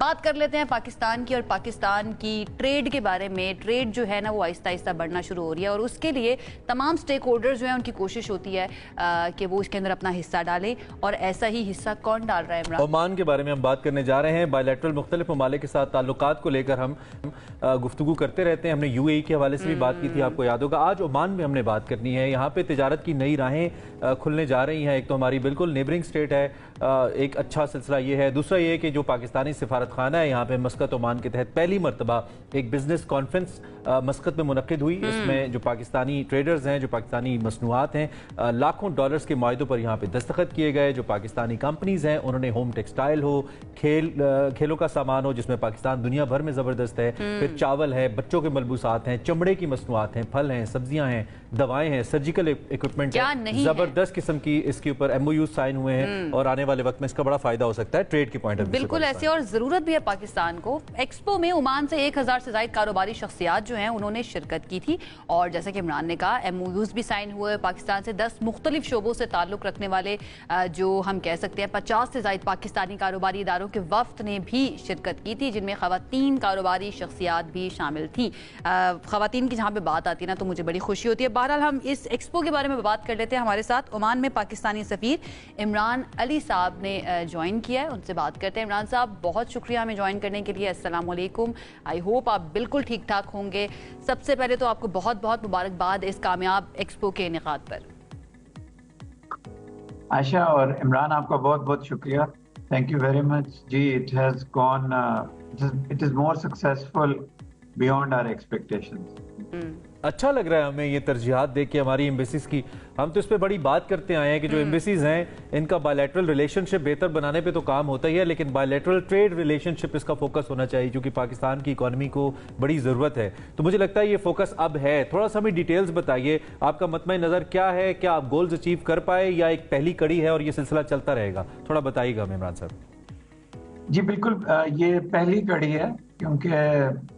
बात कर लेते हैं पाकिस्तान की और पाकिस्तान की ट्रेड के बारे में। ट्रेड जो है ना वो आहिस्ता आहिस्ता बढ़ना शुरू हो रही है और उसके लिए तमाम स्टेक होल्डर्स जो हैं उनकी कोशिश होती है कि वो इसके अंदर अपना हिस्सा डालें। और ऐसा ही हिस्सा कौन डाल रहा है इमरान? ओमान के बारे में हम बात करने जा रहे हैं। बायलैटरल मुख्तलिफ ममालिक के साथ ताल्लुकात को लेकर हम गुफ्तगू करते रहते हैं। हमने यूएई के हवाले से भी बात की थी, आपको याद होगा। आज ओमान में हमने बात करनी है। यहाँ पे तिजारत की नई राहें खुलने जा रही हैं। एक तो हमारी बिल्कुल नेबरिंग स्टेट है, एक अच्छा सिलसिला ये है। दूसरा ये है कि जो पाकिस्तानी सिफारत खाना है यहाँ पे मस्कत ओमान के तहत पहली मरतबा एक बिजनेस कॉन्फ्रेंस मस्कत में मुनक्किद हुई। इसमें जो पाकिस्तानी ट्रेडर्स हैं, जो पाकिस्तानी मसनूआत हैं, लाखों डॉलर्स के मुआहिदों पर यहाँ पे दस्तखत किए गए। जो पाकिस्तानी कंपनीज हैं उन्होंने होम टेक्सटाइल हो, खेलों का सामान हो जिसमें पाकिस्तान दुनिया भर में ज़बरदस्त है, फिर चावल है, बच्चों के मलबूसात हैं, चमड़े की मसनूआत हैं, फल हैं, सब्जियां हैं, दवाएं हैं, सर्जिकल इक्विपमेंट है, जबरदस्त किस्म की इसके ऊपर MOU साइन हुए हैं और आने वाले वक्त में इसका बड़ा फायदा हो सकता है ट्रेड के पॉइंट ऑफ व्यू से। बिल्कुल ऐसे, और जरूरत भी है पाकिस्तान को। एक्सपो में ओमान से 1000 से ज्यादा कारोबारी शख्सियात जो हैं उन्होंने शिरकत की थी और जैसे कि इमरान ने कहा MOUs भी साइन हुए। पाकिस्तान से 10 मुख्तलिफ शोबों से ताल्लुक रखने वाले जो हम कह सकते हैं 50 से ज्यादा पाकिस्तानी कारोबारी इदारों के वफ्द ने भी शिरकत की थी, जिनमें खवातीन कारोबारी शख्सियात भी शामिल थी। खवातीन की जहाँ पे बात आती है ना तो मुझे बड़ी खुशी होती है। बहरहाल हम इस एक्सपो के बारे में बात कर लेते हैं। हमारे साथ ओमान में पाकिस्तानी सफीर इमरान अली साहब ने ज्वाइन किया है, उनसे बात करते हैं। इमरान साहब, बहुत शुक्रिया हमें ज्वाइन करने के लिए। अस्सलाम वालेकुम। आई होप आप बिल्कुल ठीक ठाक होंगे। सबसे पहले तो आपको बहुत बहुत मुबारकबाद इस कामयाब एक्सपो के इनेकाद पर। आयशा और इमरान, आपका बहुत बहुत शुक्रिया। थैंक यू वेरी मच जी। It has gone, it is more successful beyond our expectations. अच्छा लग रहा है हमें ये तरजीहात देख के हमारी एम्बेसीज की। हम तो इस पे बड़ी बात करते आए हैं कि जो एम्बेसीज हैं इनका बायलैटरल रिलेशनशिप बेहतर बनाने पे तो काम होता ही है, लेकिन बायलैटरल ट्रेड रिलेशनशिप इसका फोकस होना चाहिए क्योंकि पाकिस्तान की इकॉनमी को बड़ी ज़रूरत है। तो मुझे लगता है ये फोकस अब है। थोड़ा सा हमें डिटेल्स बताइए, आपका मतमय नज़र क्या है? क्या आप गोल्स अचीव कर पाए या एक पहली कड़ी है और ये सिलसिला चलता रहेगा? थोड़ा बताइएगा हमें इमरान साहब। जी बिल्कुल, ये पहली कड़ी है क्योंकि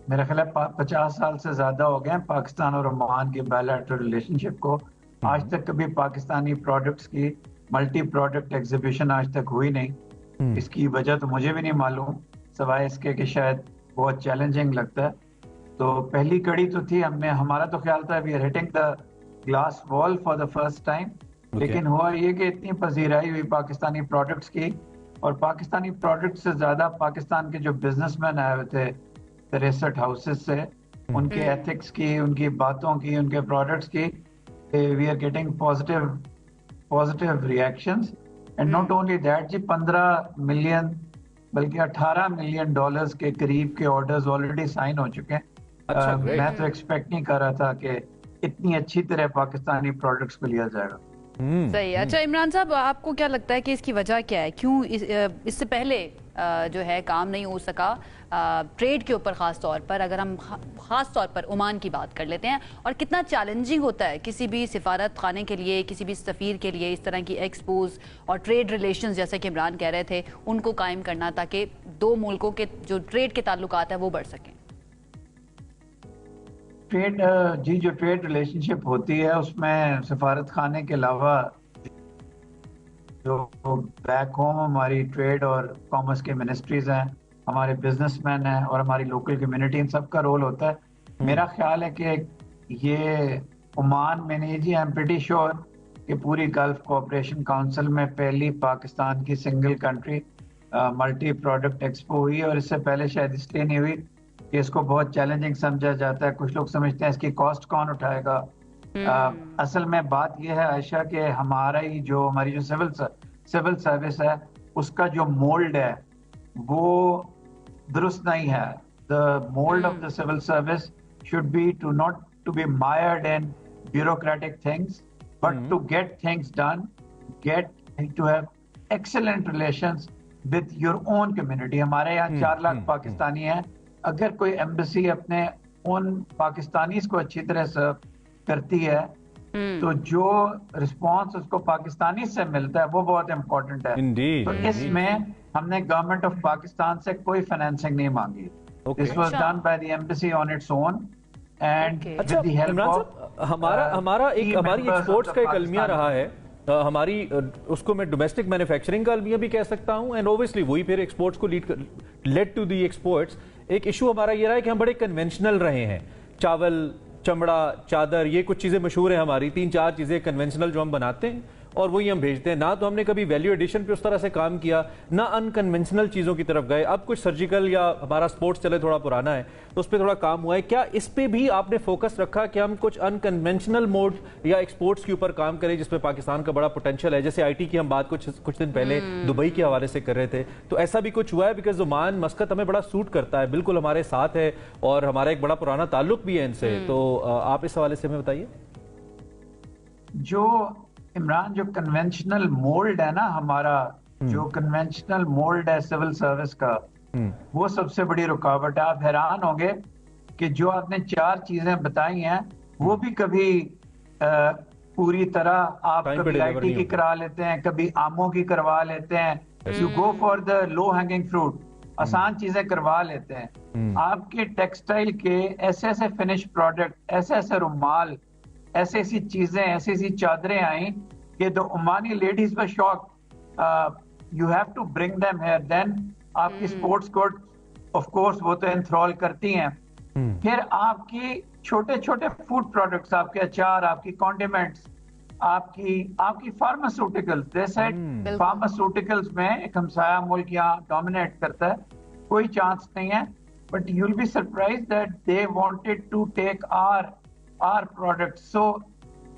मेरा ख्याल है 50 साल से ज़्यादा हो गए हैं पाकिस्तान और ओमान के बायलैटरल रिलेशनशिप को। आज तक कभी पाकिस्तानी प्रोडक्ट्स की मल्टी प्रोडक्ट एग्जीबिशन आज तक हुई नहीं। इसकी वजह तो मुझे भी नहीं मालूम, सिवाय इसके कि शायद बहुत चैलेंजिंग लगता है। तो पहली कड़ी तो थी, हमारा तो ख्याल था we are hitting the glass wall for the first time. लेकिन हुआ ये कि इतनी पजीराई हुई पाकिस्तानी प्रोडक्ट्स की, और पाकिस्तानी प्रोडक्ट से ज्यादा पाकिस्तान के जो बिजनेसमैन आए हुए थे 63 हाउसेस से, उनके एथिक्स की, उनकी बातों की, उनके प्रोडक्ट्स की, we are getting positive reactions. And not only that जी, 15 मिलियन बल्कि 18 मिलियन डॉलर्स के करीब के ऑर्डर्स ऑलरेडी साइन हो चुके हैं। मैं तो एक्सपेक्ट नहीं कर रहा था कि इतनी अच्छी तरह पाकिस्तानी प्रोडक्ट्स को लिया जाएगा। सही। अच्छा इमरान साहब, आपको क्या लगता है कि इसकी वजह क्या है? क्यों इससे पहले जो है काम नहीं हो सका ट्रेड के ऊपर? ख़ास तौर पर अगर हम ख़ास तौर पर ओमान की बात कर लेते हैं, और कितना चैलेंजिंग होता है किसी भी सिफारत खाने के लिए, किसी भी सफ़ीर के लिए इस तरह की एक्सपोज और ट्रेड रिलेशंस जैसे कि इमरान कह रहे थे उनको कायम करना, ताकि दो मुल्कों के जो ट्रेड के ताल्लुकात है वो बढ़ सकें। ट्रेड जी, जो ट्रेड रिलेशनशिप होती है उसमें सफारत खाने के अलावा जो बैक होम हमारी ट्रेड और कॉमर्स के मिनिस्ट्रीज हैं, हमारे बिजनेसमैन हैं और हमारी लोकल कम्युनिटी, इन सब का रोल होता है। मेरा ख्याल है कि ये ओमान में नहीं जी, आई एम प्रीटी श्योर कि पूरी गल्फ कोऑपरेशन काउंसिल में पहली पाकिस्तान की single country multi product expo हुई, और इससे पहले शायद इसलिए नहीं हुई कि इसको बहुत चैलेंजिंग समझा जाता है। कुछ लोग समझते हैं इसकी कॉस्ट कौन उठाएगा। असल में बात यह है आयशा कि हमारी जो सिविल सर्विस है उसका जो मोल्ड है वो दुरुस्त नहीं है। The mould of the civil service should be not to be mired in bureaucratic things, but to get things done, to have excellent relations with your own community. हमारे यहाँ 4 लाख पाकिस्तानी हैं। अगर कोई एम्बेसी अपने उन पाकिस्तानीज को अच्छी तरह सर्व करती है तो जो रिस्पांस उसको पाकिस्तानी से मिलता है वो बहुत इम्पोर्टेंट है। तो इसमें हमने गवर्नमेंट ऑफ पाकिस्तान से कोई फाइनेंसिंग नहीं मांगी। This was done by the embassy on its own and with the help of हमारी एक्सपोर्ट्स का एक अलमिया रहा है हमारी, उसको मैं डोमेस्टिक मैन्युफैक्चरिंग का अलमिया भी कह सकता हूं, एंड ऑब्वियसली वही फिर एक्सपोर्ट्स को लेड टू दी एक्सपोर्ट्स, एक इशू हमारा ये रहा है कि हम बड़े कन्वेंशनल रहे हैं। चावल, चमड़ा, चादर, ये कुछ चीज़ें मशहूर हैं हमारी, 3-4 चीज़ें कन्वेंशनल जो हम बनाते हैं और वही हम भेजते हैं। ना तो हमने कभी वैल्यू एडिशन पे उस तरह से काम किया, ना अनकन्वेंशनल चीज़ों की तरफ गए। अब कुछ सर्जिकल या हमारा स्पोर्ट्स चले थोड़ा पुराना है तो उस पर थोड़ा काम हुआ है। क्या इस पे भी आपने फोकस रखा कि हम कुछ अनकन्वेंशनल मोड या एक्सपोर्ट्स के ऊपर काम करें जिसमें पाकिस्तान का बड़ा पोटेंशियल है? जैसे IT की हम बात कुछ दिन पहले दुबई के हवाले से कर रहे थे, तो ऐसा भी कुछ हुआ है? बिकॉज ओमान, मस्कत हमें बड़ा सूट करता है, बिल्कुल हमारे साथ है और हमारा एक बड़ा पुराना ताल्लुक भी है इनसे। तो आप इस हवाले से हमें बताइए। इमरान, जो कन्वेंशनल मोल्ड है ना हमारा, जो कन्वेंशनल मोल्ड है सिविल सर्विस का, वो सबसे बड़ी रुकावट है। आप हैरान होंगे कि जो आपने 4 चीजें बताई हैं वो भी कभी पूरी तरह आप कभी IT की करा लेते हैं, कभी आमों की करवा लेते हैं। You go for the low hanging fruit, आसान चीजें करवा लेते हैं। आपके टेक्सटाइल के ऐसे ऐसे फिनिश प्रोडक्ट, ऐसे ऐसे रुमाल, ऐसी ऐसी चीजें, ऐसी ऐसी चादरें आई कि the Omani ladies were shock. You have to bring them here. Then आपकी स्पोर्ट्स कोड ऑफ कोर्स वो तो एंथ्रॉल करती हैं। फिर आपकी छोटे छोटे फूड प्रोडक्ट्स, आपके अचार, आपकी कॉन्डिमेंट्स, आपकी फार्मास्यूटिकल्स। दे सेड फार्मास्यूटिकल्स में एक हमसाया मुल्क यहाँ डोमिनेट करता है, कोई चांस नहीं है। But you will be surprise that they wanted to take our product. So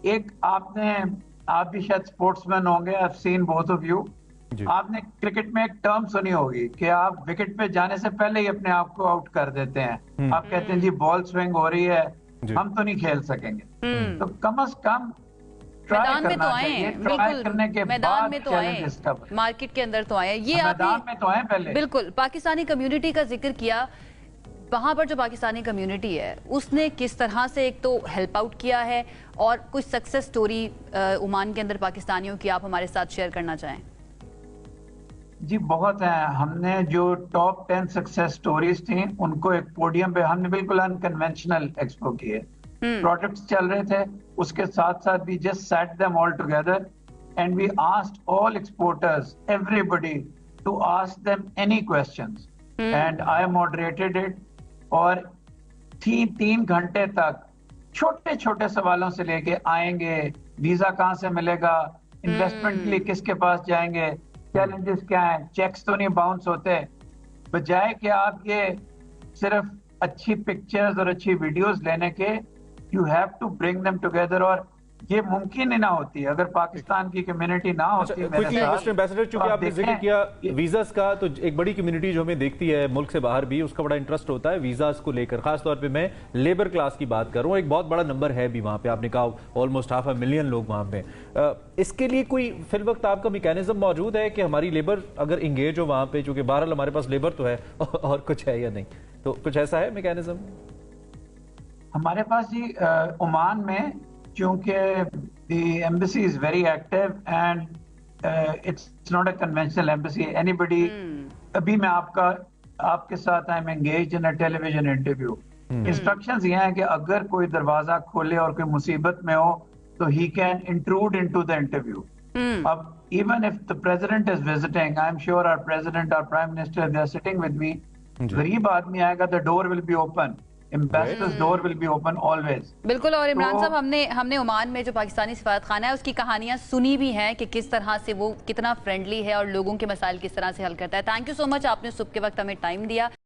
एक आप भी शायद स्पोर्ट्समैन होंगे, I have seen both of you. आपने क्रिकेट में एक टर्म सुनी होगी कि आप विकेट पे जाने से पहले ही अपने आप को आउट कर देते हैं। आप कहते हैं जी बॉल स्विंग हो रही है, हम तो नहीं खेल सकेंगे। तो कम से कम मैदान में तो आए, बिल्कुल करने के मैदान में तो आए, मार्केट के अंदर तो आए, ये मैदान में तो आए पहले। बिल्कुल पाकिस्तानी कम्युनिटी का जिक्र किया। वहां पर जो पाकिस्तानी कम्युनिटी है उसने किस तरह से एक तो हेल्प आउट किया है और कुछ सक्सेस स्टोरी ओमान के अंदर पाकिस्तानियों की आप हमारे साथ शेयर करना चाहें? जी बहुत है। हमने जो टॉप 10 सक्सेस स्टोरीज थी उनको एक पोडियम पे हमने बिल्कुल अनकन्वेंशनल एक्सपो किए। प्रोडक्ट्स चल रहे थे, उसके साथ साथ we just set them all together and we asked all exporters, everybody, to ask them any questions and I moderated it. और 3 घंटे तक छोटे छोटे सवालों से लेके आएंगे, वीजा कहाँ से मिलेगा, इन्वेस्टमेंट के लिए किसके पास जाएंगे, चैलेंजेस क्या हैं, चेक्स तो नहीं बाउंस होते, बजाय कि आप ये सिर्फ अच्छी पिक्चर्स और अच्छी वीडियोस लेने के, you have to bring them together. और ये मुमकिन ही ना होती अगर पाकिस्तान की कम्युनिटी ना होती। क्विकली मिस्टर एम्बेसडर, चूंकि आपने जिक्र किया वीजास का, तो एक बड़ी कम्युनिटी जो हमें देखती है मुल्क से बाहर भी, उसका बड़ा इंटरेस्ट होता है वीजास को लेकर। खास तौर पे मैं लेबर क्लास की बात कर रहा हूँ, एक बहुत बड़ा नंबर है भी वहाँ पे, आपने कहा ऑलमोस्ट 500,000 लोग वहाँ पे। इसके लिए कोई फिल वक्त आपका मैकेनिज्म मौजूद है कि हमारी लेबर अगर इंगेज हो वहाँ पे, चूंकि बहरहाल हमारे पास लेबर तो है और कुछ है या नहीं, तो कुछ ऐसा है मैकेनिज्म हमारे पास? जी ओमान में चूंकि the embassy is very active and it's not a conventional embassy. Anybody, अभी मैं आपके साथ I'm engaged in a television interview. Instructions ये हैं कि अगर कोई दरवाजा खोले और कोई मुसीबत में हो तो he can intrude into the interview. अब even if the president is visiting, I'm sure our president, our prime minister, they are sitting with me. गरीब आदमी आएगा, the door will be open. Ambassador's door will be open always. बिल्कुल। और इमरान साहब, हमने Oman में जो पाकिस्तानी सफारत खाना है उसकी कहानियां सुनी भी हैं कि किस तरह से वो कितना फ्रेंडली है और लोगों के मसाइल किस तरह से हल करता है। थैंक यू सो मच, आपने सुबह के वक्त हमें टाइम दिया।